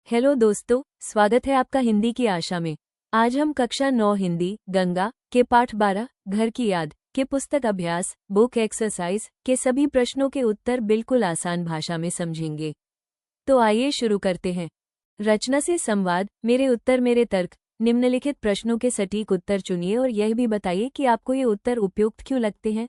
Hello दोस्तों, स्वागत है आपका हिंदी की आशा में। आज हम कक्षा 9 हिंदी गंगा के पाठ 12 घर की याद के पुस्तक अभ्यास बुक एक्सरसाइज के सभी प्रश्नों के उत्तर बिल्कुल आसान भाषा में समझेंगे। तो आइए शुरू करते हैं। रचना से संवाद, मेरे उत्तर मेरे तर्क। निम्नलिखित प्रश्नों के सटीक उत्तर चुनिए और यह भी बताइए कि आपको ये उत्तर उपयुक्त क्यों लगते हैं।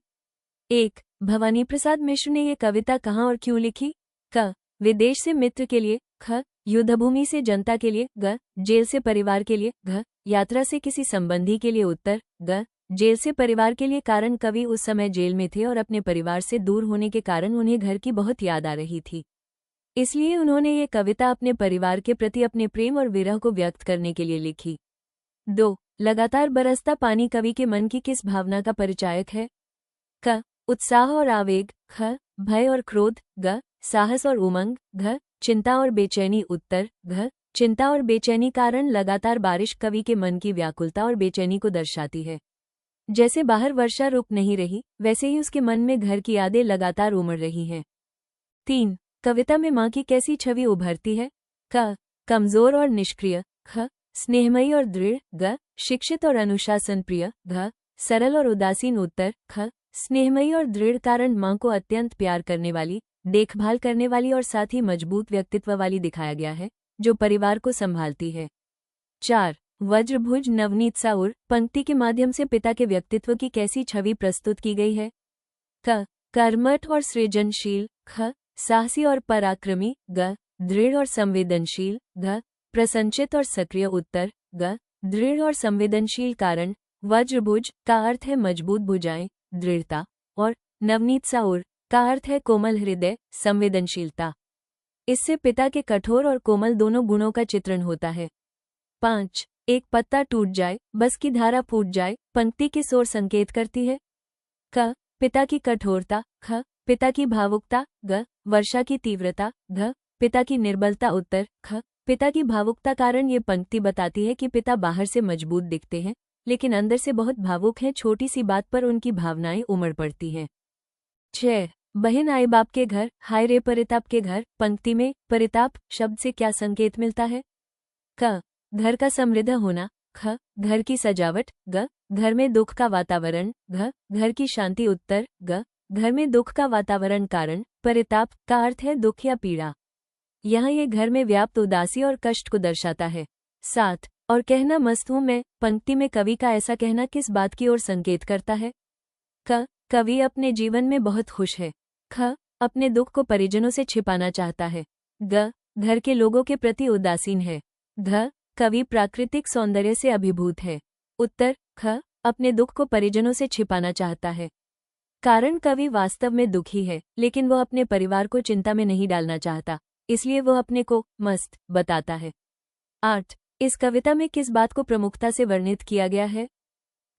1. भवानी प्रसाद मिश्र ने ये कविता कहाँ और क्यों लिखी? क. विदेश से मित्र के लिए। ख. युद्धभूमि से जनता के लिए। ग. जेल से परिवार के लिए। घ. यात्रा से किसी संबंधी के लिए। उत्तर ग. जेल से परिवार के लिए। कारण कवि उस समय जेल में थे और अपने परिवार से दूर होने के कारण उन्हें घर की बहुत याद आ रही थी, इसलिए उन्होंने ये कविता अपने परिवार के प्रति अपने प्रेम और विरह को व्यक्त करने के लिए लिखी। 2. लगातार बरसता पानी कवि के मन की किस भावना का परिचायक है? क. उत्साह और आवेग। ख. भय और क्रोध। ग. साहस और उमंग। घ. चिंता और बेचैनी। उत्तर घ. चिंता और बेचैनी। कारण लगातार बारिश कवि के मन की व्याकुलता और बेचैनी को दर्शाती है। जैसे बाहर वर्षा रुक नहीं रही, वैसे ही उसके मन में घर की यादें लगातार उमड़ रही हैं। 3. कविता में माँ की कैसी छवि उभरती है? क. कमजोर और निष्क्रिय। ख. स्नेहमयी और दृढ़। ग. शिक्षित और अनुशासन प्रिय। घ. सरल और उदासीन। उत्तर ख. स्नेहमयी और दृढ़। कारण माँ को अत्यंत प्यार करने वाली, देखभाल करने वाली और साथ ही मजबूत व्यक्तित्व वाली दिखाया गया है, जो परिवार को संभालती है। 4. वज्रभुज नवनीत साउर पंक्ति के माध्यम से पिता के व्यक्तित्व की कैसी छवि प्रस्तुत की गई है? क. कर्मठ और सृजनशील। ख. साहसी और पराक्रमी। ग. दृढ़ और संवेदनशील। घ. प्रसन्नचित और सक्रिय। उत्तर ग. दृढ़ और संवेदनशील। कारण वज्रभुज का अर्थ है मजबूत भुजाएं, दृढ़ता, और नवनीत साउर का अर्थ है कोमल हृदय, संवेदनशीलता। इससे पिता के कठोर और कोमल दोनों गुणों का चित्रण होता है। 5. एक पत्ता टूट जाए, बस की धारा फूट जाए पंक्ति किस ओर संकेत करती है? क. पिता की कठोरता। ख. पिता की भावुकता। ग. वर्षा की तीव्रता। घ. पिता की निर्बलता। उत्तर ख. पिता की भावुकता। कारण ये पंक्ति बताती है कि पिता बाहर से मजबूत दिखते हैं, लेकिन अंदर से बहुत भावुक हैं। छोटी सी बात पर उनकी भावनाएं उमड़ पड़ती हैं। 6. बहन आई बाप के घर, हाय रे परिताप के घर पंक्ति में परिताप शब्द से क्या संकेत मिलता है? क. घर का समृद्ध होना। ख. घर की सजावट। ग. घर में दुख का वातावरण। घ. घर की शांति। उत्तर ग. घर में दुख का वातावरण। कारण परिताप का अर्थ है दुख या पीड़ा। यहाँ ये घर में व्याप्त उदासी और कष्ट को दर्शाता है। 7. और कहना मस्त हूं मैं पंक्ति में कवि का ऐसा कहना किस बात की ओर संकेत करता है? क. कवि अपने जीवन में बहुत खुश है। ख. अपने दुख को परिजनों से छिपाना चाहता है। ग. घर के लोगों के प्रति उदासीन है। घ. कवि प्राकृतिक सौंदर्य से अभिभूत है। उत्तर ख. अपने दुख को परिजनों से छिपाना चाहता है। कारण कवि वास्तव में दुखी है, लेकिन वह अपने परिवार को चिंता में नहीं डालना चाहता, इसलिए वह अपने को मस्त बताता है। 8. इस कविता में किस बात को प्रमुखता से वर्णित किया गया है?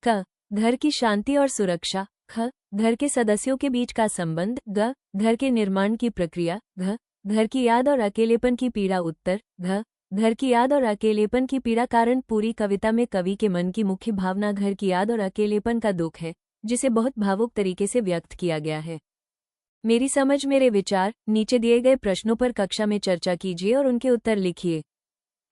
क. घर की शांति और सुरक्षा। ख. घर के सदस्यों के बीच का संबंध। ग. घर के निर्माण की प्रक्रिया। घ. घर की याद और अकेलेपन की पीड़ा। उत्तर घ. घर की याद और अकेलेपन की पीड़ा। कारण पूरी कविता में कवि के मन की मुख्य भावना घर की याद और अकेलेपन का दुख है, जिसे बहुत भावुक तरीके से व्यक्त किया गया है। मेरी समझ मेरे विचार। नीचे दिए गए प्रश्नों पर कक्षा में चर्चा कीजिए और उनके उत्तर लिखिए।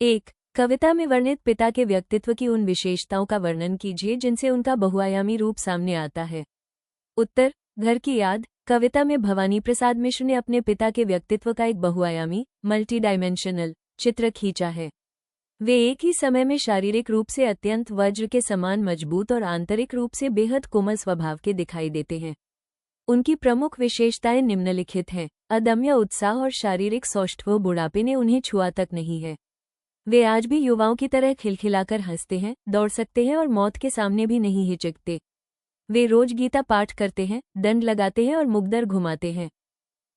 1. कविता में वर्णित पिता के व्यक्तित्व की उन विशेषताओं का वर्णन कीजिए जिनसे उनका बहुआयामी रूप सामने आता है। उत्तर घर की याद। कविता में भवानी प्रसाद मिश्र ने अपने पिता के व्यक्तित्व का एक बहुआयामी मल्टी डायमेंशनल चित्र खींचा है। वे एक ही समय में शारीरिक रूप से अत्यंत वज्र के समान मजबूत और आंतरिक रूप से बेहद कोमल स्वभाव के दिखाई देते हैं। उनकी प्रमुख विशेषताएं निम्नलिखित हैं। अदम्य उत्साह और शारीरिक सौष्ठव बुढ़ापे ने उन्हें छुआ तक नहीं है। वे आज भी युवाओं की तरह खिलखिलाकर हंसते हैं, दौड़ सकते हैं और मौत के सामने भी नहीं हिचकते। वे रोज गीता पाठ करते हैं, दंड लगाते हैं और मुग्दर घुमाते हैं।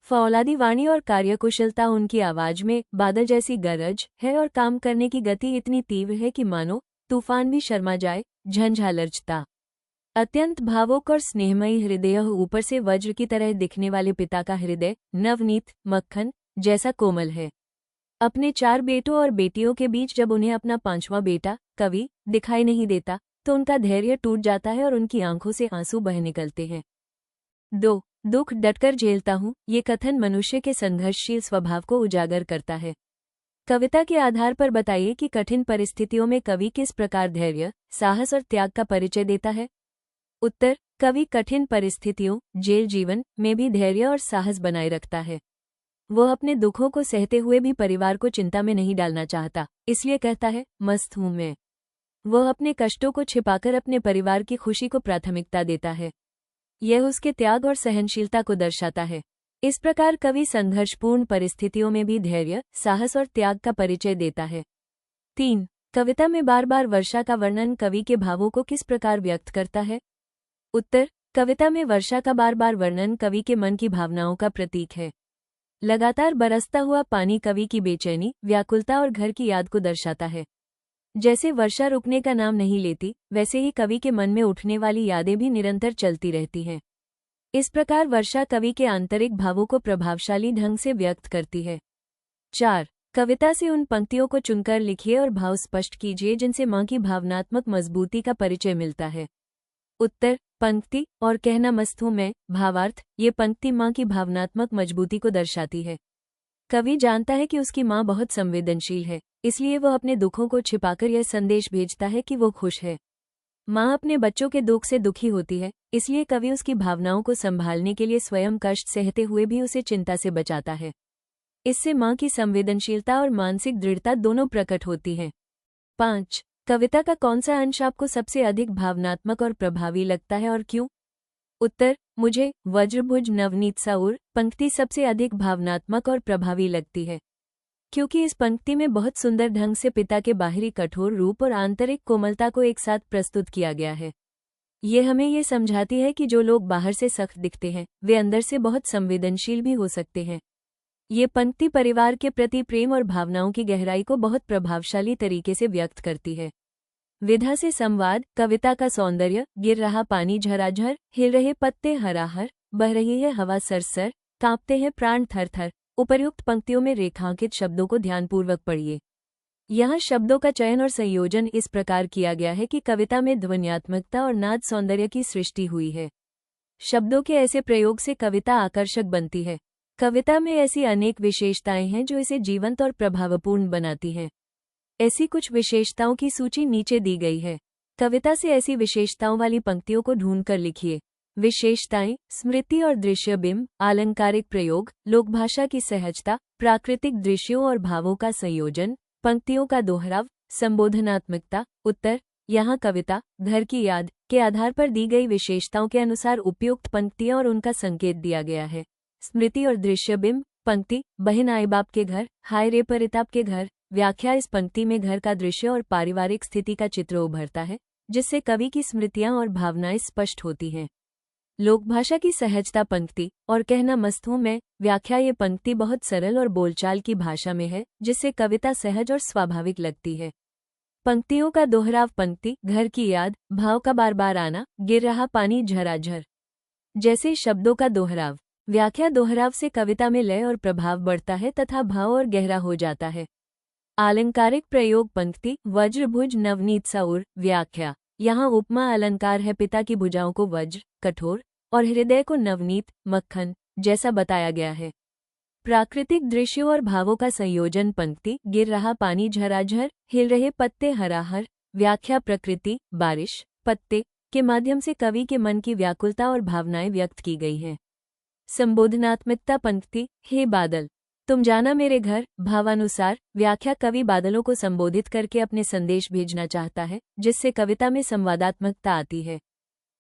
फौलादी वाणी और कार्यकुशलता। उनकी आवाज में बादल जैसी गरज है और काम करने की गति इतनी तीव्र है कि मानो तूफान भी शर्मा जाए। झंझालर्जता। अत्यंत भावुक और स्नेहमयी हृदय। ऊपर से वज्र की तरह दिखने वाले पिता का हृदय नवनीत मक्खन जैसा कोमल है। अपने 4 बेटों और बेटियों के बीच जब उन्हें अपना 5वां बेटा कवि दिखाई नहीं देता, तो उनका धैर्य टूट जाता है और उनकी आंखों से आंसू बह निकलते हैं। 2. दुख डटकर झेलता हूँ ये कथन मनुष्य के संघर्षशील स्वभाव को उजागर करता है। कविता के आधार पर बताइए कि कठिन परिस्थितियों में कवि किस प्रकार धैर्य, साहस और त्याग का परिचय देता है। उत्तर, कवि कठिन परिस्थितियों, जेल जीवन में भी धैर्य और साहस बनाए रखता है। वह अपने दुखों को सहते हुए भी परिवार को चिंता में नहीं डालना चाहता, इसलिए कहता है, मस्त हूं मैं। वह अपने कष्टों को छिपाकर अपने परिवार की खुशी को प्राथमिकता देता है। यह उसके त्याग और सहनशीलता को दर्शाता है। इस प्रकार कवि संघर्षपूर्ण परिस्थितियों में भी धैर्य, साहस और त्याग का परिचय देता है। 3. कविता में बार बार वर्षा का वर्णन कवि के भावों को किस प्रकार व्यक्त करता है। उत्तर, कविता में वर्षा का बार बार वर्णन कवि के मन की भावनाओं का प्रतीक है। लगातार बरसता हुआ पानी कवि की बेचैनी, व्याकुलता और घर की याद को दर्शाता है। जैसे वर्षा रुकने का नाम नहीं लेती, वैसे ही कवि के मन में उठने वाली यादें भी निरंतर चलती रहती हैं। इस प्रकार वर्षा कवि के आंतरिक भावों को प्रभावशाली ढंग से व्यक्त करती है। 4. कविता से उन पंक्तियों को चुनकर लिखिए और भाव स्पष्ट कीजिए जिनसे मां की भावनात्मक मजबूती का परिचय मिलता है। उत्तर, पंक्ति और कहना मस्त हूं मैं। भावार्थ, ये पंक्ति मां की भावनात्मक मजबूती को दर्शाती है। कवि जानता है कि उसकी मां बहुत संवेदनशील है, इसलिए वह अपने दुखों को छिपाकर यह संदेश भेजता है कि वो खुश है। मां अपने बच्चों के दुख से दुखी होती है, इसलिए कवि उसकी भावनाओं को संभालने के लिए स्वयं कष्ट सहते हुए भी उसे चिंता से बचाता है। इससे मां की संवेदनशीलता और मानसिक दृढ़ता दोनों प्रकट होती हैं। 5. कविता का कौन सा अंश आपको सबसे अधिक भावनात्मक और प्रभावी लगता है और क्यों। उत्तर, मुझे वज्रभुज नवनीत साउर पंक्ति सबसे अधिक भावनात्मक और प्रभावी लगती है, क्योंकि इस पंक्ति में बहुत सुंदर ढंग से पिता के बाहरी कठोर रूप और आंतरिक कोमलता को एक साथ प्रस्तुत किया गया है। ये हमें ये समझाती है कि जो लोग बाहर से सख्त दिखते हैं, वे अंदर से बहुत संवेदनशील भी हो सकते हैं। ये पंक्ति परिवार के प्रति प्रेम और भावनाओं की गहराई को बहुत प्रभावशाली तरीके से व्यक्त करती है। विधा से संवाद, कविता का सौंदर्य, गिर रहा पानी झराझर, हिल रहे पत्ते हराहर, बह रही है हवा सरसर, कांपते हैं प्राण थरथर। उपर्युक्त पंक्तियों में रेखांकित शब्दों को ध्यानपूर्वक पढ़िए। यहाँ शब्दों का चयन और संयोजन इस प्रकार किया गया है कि कविता में ध्वन्यात्मकता और नाद सौंदर्य की सृष्टि हुई है। शब्दों के ऐसे प्रयोग से कविता आकर्षक बनती है। कविता में ऐसी अनेक विशेषताएं हैं जो इसे जीवंत और प्रभावपूर्ण बनाती हैं। ऐसी कुछ विशेषताओं की सूची नीचे दी गई है। कविता से ऐसी विशेषताओं वाली पंक्तियों को ढूंढकर लिखिए। विशेषताएं, स्मृति और दृश्यबिंब, अलंकारिक प्रयोग, लोकभाषा की सहजता, प्राकृतिक दृश्यों और भावों का संयोजन, पंक्तियों का दोहराव, संबोधनात्मकता। उत्तर, यहाँ कविता घर की याद के आधार पर दी गई विशेषताओं के अनुसार उपयुक्त पंक्तियां और उनका संकेत दिया गया है। स्मृति और दृश्यबिंब, पंक्ति, बहन आई बाप के घर, हाय रे परिताप के घर। व्याख्या, इस पंक्ति में घर का दृश्य और पारिवारिक स्थिति का चित्र उभरता है, जिससे कवि की स्मृतियां और भावनाएं स्पष्ट होती हैं। लोकभाषा की सहजता, पंक्ति और कहना मस्त हूं मैं। व्याख्या, ये पंक्ति बहुत सरल और बोलचाल की भाषा में है, जिससे कविता सहज और स्वाभाविक लगती है। पंक्तियों का दोहराव, पंक्ति, घर की याद, भाव का बार बार आना, गिर रहा पानी झराझर जैसे शब्दों का दोहराव। व्याख्या, दोहराव से कविता में लय और प्रभाव बढ़ता है तथा भाव और गहरा हो जाता है। अलंकारिक प्रयोग, पंक्ति, वज्रभुज नवनीत साउर। व्याख्या, यहाँ उपमा अलंकार है। पिता की भुजाओं को वज्र, कठोर और हृदय को नवनीत, मक्खन जैसा बताया गया है। प्राकृतिक दृश्यों और भावों का संयोजन, पंक्ति, गिर रहा पानी झराझर, हिल रहे पत्ते हराहर। व्याख्या, प्रकृति, बारिश, पत्ते के माध्यम से कवि के मन की व्याकुलता और भावनाएं व्यक्त की गई हैं। संबोधनात्मकता, पंक्ति, हे बादल तुम जाना मेरे घर। भावानुसार। व्याख्या, कवि बादलों को संबोधित करके अपने संदेश भेजना चाहता है, जिससे कविता में संवादात्मकता आती है।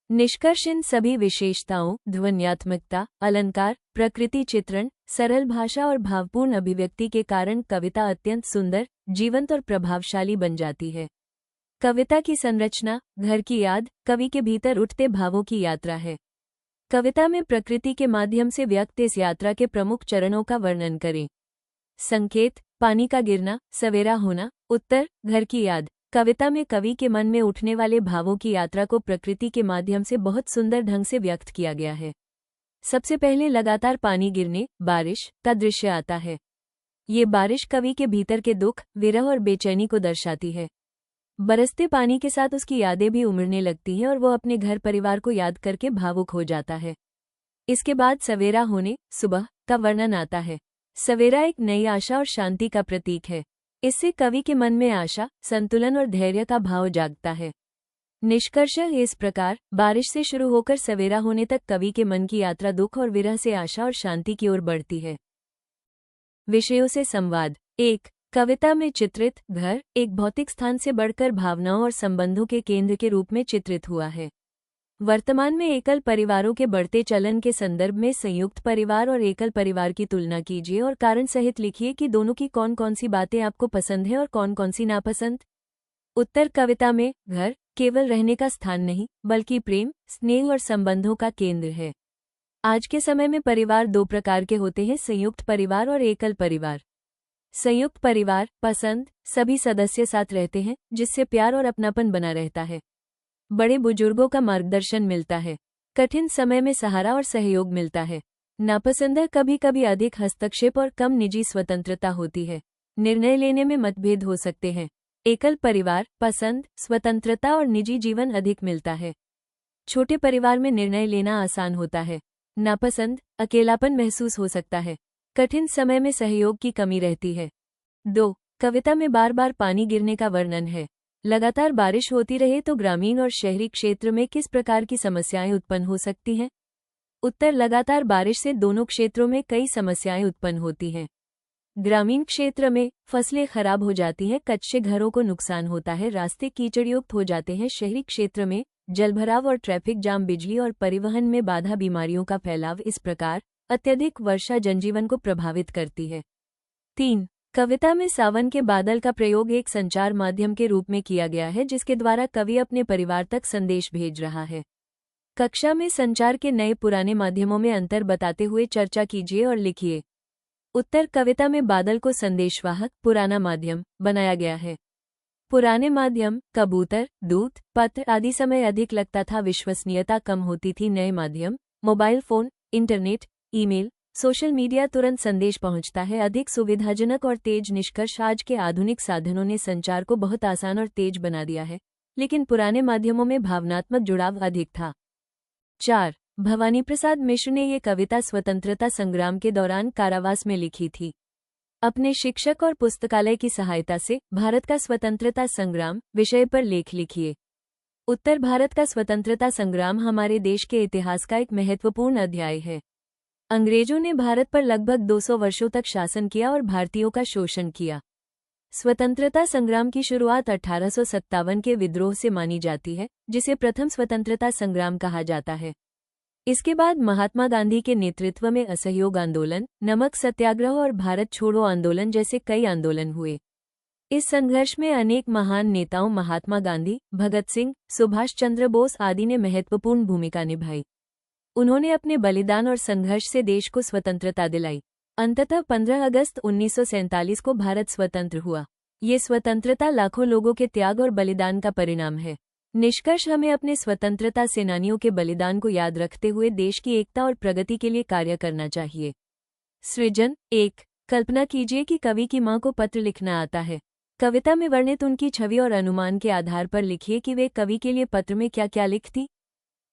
निष्कर्ष, इन सभी विशेषताओं, ध्वन्यात्मकता, अलंकार, प्रकृति चित्रण, सरल भाषा और भावपूर्ण अभिव्यक्ति के कारण कविता अत्यंत सुंदर, जीवंत और प्रभावशाली बन जाती है। कविता की संरचना, घर की याद, कवि के भीतर उठते भावों की यात्रा है। कविता में प्रकृति के माध्यम से व्यक्त इस यात्रा के प्रमुख चरणों का वर्णन करें। संकेत, पानी का गिरना, सवेरा होना। उत्तर, घर की याद। कविता में कवि के मन में उठने वाले भावों की यात्रा को प्रकृति के माध्यम से बहुत सुंदर ढंग से व्यक्त किया गया है। सबसे पहले लगातार पानी गिरने, बारिश का दृश्य आता है। ये बारिश कवि के भीतर के दुख, विरह और बेचैनी को दर्शाती है। बरसते पानी के साथ उसकी यादें भी उमड़ने लगती हैं और वो अपने घर परिवार को याद करके भावुक हो जाता है। इसके बाद सवेरा होने, सुबह का वर्णन आता है। सवेरा एक नई आशा और शांति का प्रतीक है। इससे कवि के मन में आशा, संतुलन और धैर्य का भाव जागता है। निष्कर्ष इस प्रकार बारिश से शुरू होकर सवेरा होने तक कवि के मन की यात्रा दुख और विरह से आशा और शांति की ओर बढ़ती है। विषयों से संवाद। 1. कविता में चित्रित घर एक भौतिक स्थान से बढ़कर भावनाओं और संबंधों के केंद्र के रूप में चित्रित हुआ है। वर्तमान में एकल परिवारों के बढ़ते चलन के संदर्भ में संयुक्त परिवार और एकल परिवार की तुलना कीजिए और कारण सहित लिखिए कि दोनों की कौन कौन सी बातें आपको पसंद है और कौन कौन सी नापसंद। उत्तर। कविता में घर केवल रहने का स्थान नहीं, बल्कि प्रेम, स्नेह और संबंधों का केंद्र है। आज के समय में परिवार दो प्रकार के होते हैं, संयुक्त परिवार और एकल परिवार। संयुक्त परिवार पसंद, सभी सदस्य साथ रहते हैं, जिससे प्यार और अपनापन बना रहता है। बड़े बुजुर्गों का मार्गदर्शन मिलता है, कठिन समय में सहारा और सहयोग मिलता है। नापसंद है कभी कभी अधिक हस्तक्षेप और कम निजी स्वतंत्रता होती है, निर्णय लेने में मतभेद हो सकते हैं। एकल परिवार पसंद, स्वतंत्रता और निजी जीवन अधिक मिलता है। छोटे परिवार में निर्णय लेना आसान होता है। नापसंद, अकेलापन महसूस हो सकता है, कठिन समय में सहयोग की कमी रहती है। 2. कविता में बार बार पानी गिरने का वर्णन है। लगातार बारिश होती रहे तो ग्रामीण और शहरी क्षेत्र में किस प्रकार की समस्याएं उत्पन्न हो सकती हैं? उत्तर। लगातार बारिश से दोनों क्षेत्रों में कई समस्याएं उत्पन्न होती हैं। ग्रामीण क्षेत्र में फसलें खराब हो जाती हैं, कच्चे घरों को नुकसान होता है, रास्ते कीचड़युक्त हो जाते हैं। शहरी क्षेत्र में जलभराव और ट्रैफिक जाम, बिजली और परिवहन में बाधा, बीमारियों का फैलाव। इस प्रकार अत्यधिक वर्षा जनजीवन को प्रभावित करती है। 3. कविता में सावन के बादल का प्रयोग एक संचार माध्यम के रूप में किया गया है, जिसके द्वारा कवि अपने परिवार तक संदेश भेज रहा है। कक्षा में संचार के नए पुराने माध्यमों में अंतर बताते हुए चर्चा कीजिए और लिखिए। उत्तर। कविता में बादल को संदेशवाहक पुराना माध्यम बनाया गया है। पुराने माध्यम कबूतर, दूत, पत्र आदि समय अधिक लगता था, विश्वसनीयता कम होती थी। नए माध्यम mobile phone, internet, email, social media, तुरंत संदेश पहुंचता है, अधिक सुविधाजनक और तेज। निष्कर्ष। आज के आधुनिक साधनों ने संचार को बहुत आसान और तेज बना दिया है, लेकिन पुराने माध्यमों में भावनात्मक जुड़ाव अधिक था। 4. भवानी प्रसाद मिश्र ने ये कविता स्वतंत्रता संग्राम के दौरान कारावास में लिखी थी। अपने शिक्षक और पुस्तकालय की सहायता से भारत का स्वतंत्रता संग्राम विषय पर लेख लिखिए। उत्तर। भारत का स्वतंत्रता संग्राम हमारे देश के इतिहास का एक महत्वपूर्ण अध्याय है। अंग्रेजों ने भारत पर लगभग 200 वर्षों तक शासन किया और भारतीयों का शोषण किया। स्वतंत्रता संग्राम की शुरुआत 1857 के विद्रोह से मानी जाती है, जिसे प्रथम स्वतंत्रता संग्राम कहा जाता है। इसके बाद महात्मा गांधी के नेतृत्व में असहयोग आंदोलन, नमक सत्याग्रह और भारत छोड़ो आंदोलन जैसे कई आंदोलन हुए। इस संघर्ष में अनेक महान नेताओं महात्मा गांधी, भगत सिंह, सुभाष चंद्र बोस आदि ने महत्वपूर्ण भूमिका निभाई। उन्होंने अपने बलिदान और संघर्ष से देश को स्वतंत्रता दिलाई। अंततः 15 अगस्त 1947 को भारत स्वतंत्र हुआ। ये स्वतंत्रता लाखों लोगों के त्याग और बलिदान का परिणाम है। निष्कर्ष। हमें अपने स्वतंत्रता सेनानियों के बलिदान को याद रखते हुए देश की एकता और प्रगति के लिए कार्य करना चाहिए। सृजन। 1. कल्पना कीजिए कि कवि की मां को पत्र लिखना आता है। कविता में वर्णित उनकी छवि और अनुमान के आधार पर लिखिए कि वे कवि के लिए पत्र में क्या क्या लिखती।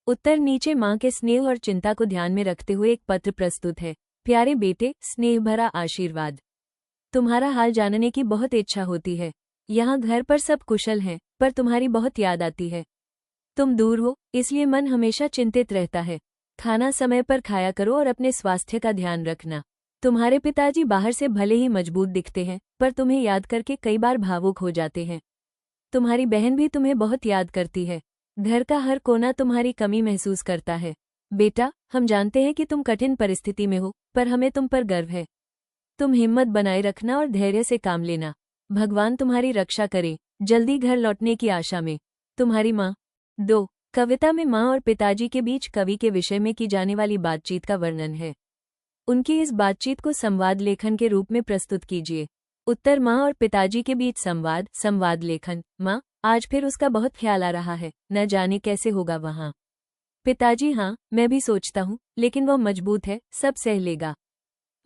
उत्तर। नीचे मां के स्नेह और चिंता को ध्यान में रखते हुए एक पत्र प्रस्तुत है। प्यारे बेटे, स्नेह भरा आशीर्वाद। तुम्हारा हाल जानने की बहुत इच्छा होती है। यहाँ घर पर सब कुशल हैं, पर तुम्हारी बहुत याद आती है। तुम दूर हो, इसलिए मन हमेशा चिंतित रहता है। खाना समय पर खाया करो और अपने स्वास्थ्य का ध्यान रखना। तुम्हारे पिताजी बाहर से भले ही मजबूत दिखते हैं, पर तुम्हें याद करके कई बार भावुक हो जाते हैं। तुम्हारी बहन भी तुम्हें बहुत याद करती है। घर का हर कोना तुम्हारी कमी महसूस करता है। बेटा, हम जानते हैं कि तुम कठिन परिस्थिति में हो, पर हमें तुम पर गर्व है। तुम हिम्मत बनाए रखना और धैर्य से काम लेना। भगवान तुम्हारी रक्षा करे। जल्दी घर लौटने की आशा में, तुम्हारी माँ। 2. कविता में माँ और पिताजी के बीच कवि के विषय में की जाने वाली बातचीत का वर्णन है। उनकी इस बातचीत को संवाद लेखन के रूप में प्रस्तुत कीजिए। उत्तर। माँ और पिताजी के बीच संवाद, संवाद लेखन। माँ, आज फिर उसका बहुत ख्याल आ रहा है, न जाने कैसे होगा वहाँ। पिताजी। हाँ, मैं भी सोचता हूँ, लेकिन वह मजबूत है, सब सह लेगा।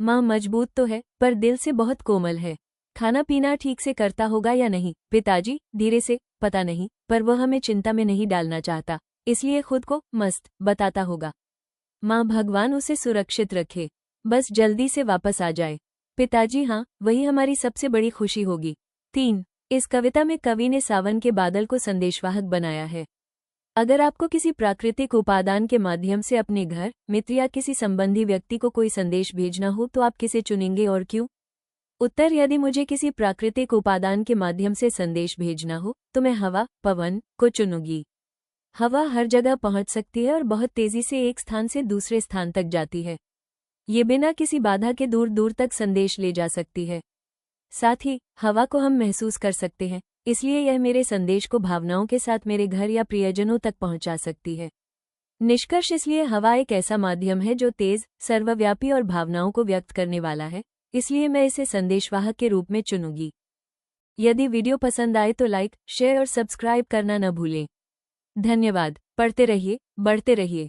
माँ। मजबूत तो है, पर दिल से बहुत कोमल है। खाना पीना ठीक से करता होगा या नहीं। पिताजी। धीरे से, पता नहीं, पर वह हमें चिंता में नहीं डालना चाहता, इसलिए खुद को मस्त बताता होगा। माँ। भगवान उसे सुरक्षित रखे, बस जल्दी से वापस आ जाए। पिताजी। हाँ, वही हमारी सबसे बड़ी खुशी होगी। 3. इस कविता में कवि ने सावन के बादल को संदेशवाहक बनाया है। अगर आपको किसी प्राकृतिक उपादान के माध्यम से अपने घर, मित्र या किसी संबंधी व्यक्ति को कोई संदेश भेजना हो तो आप किसे चुनेंगे और क्यों? उत्तर: यदि मुझे किसी प्राकृतिक उपादान के माध्यम से संदेश भेजना हो तो मैं हवा, पवन को चुनूंगी। हवा हर जगह पहुंच सकती है और बहुत तेजी से एक स्थान से दूसरे स्थान तक जाती है। ये बिना किसी बाधा के दूर दूर तक संदेश ले जा सकती है। साथ ही हवा को हम महसूस कर सकते हैं, इसलिए यह मेरे संदेश को भावनाओं के साथ मेरे घर या प्रियजनों तक पहुंचा सकती है। निष्कर्ष: इसलिए हवा एक ऐसा माध्यम है जो तेज, सर्वव्यापी और भावनाओं को व्यक्त करने वाला है, इसलिए मैं इसे संदेशवाहक के रूप में चुनूंगी। यदि वीडियो पसंद आए तो लाइक, शेयर और सब्सक्राइब करना न भूलें। धन्यवाद। पढ़ते रहिए, बढ़ते रहिए।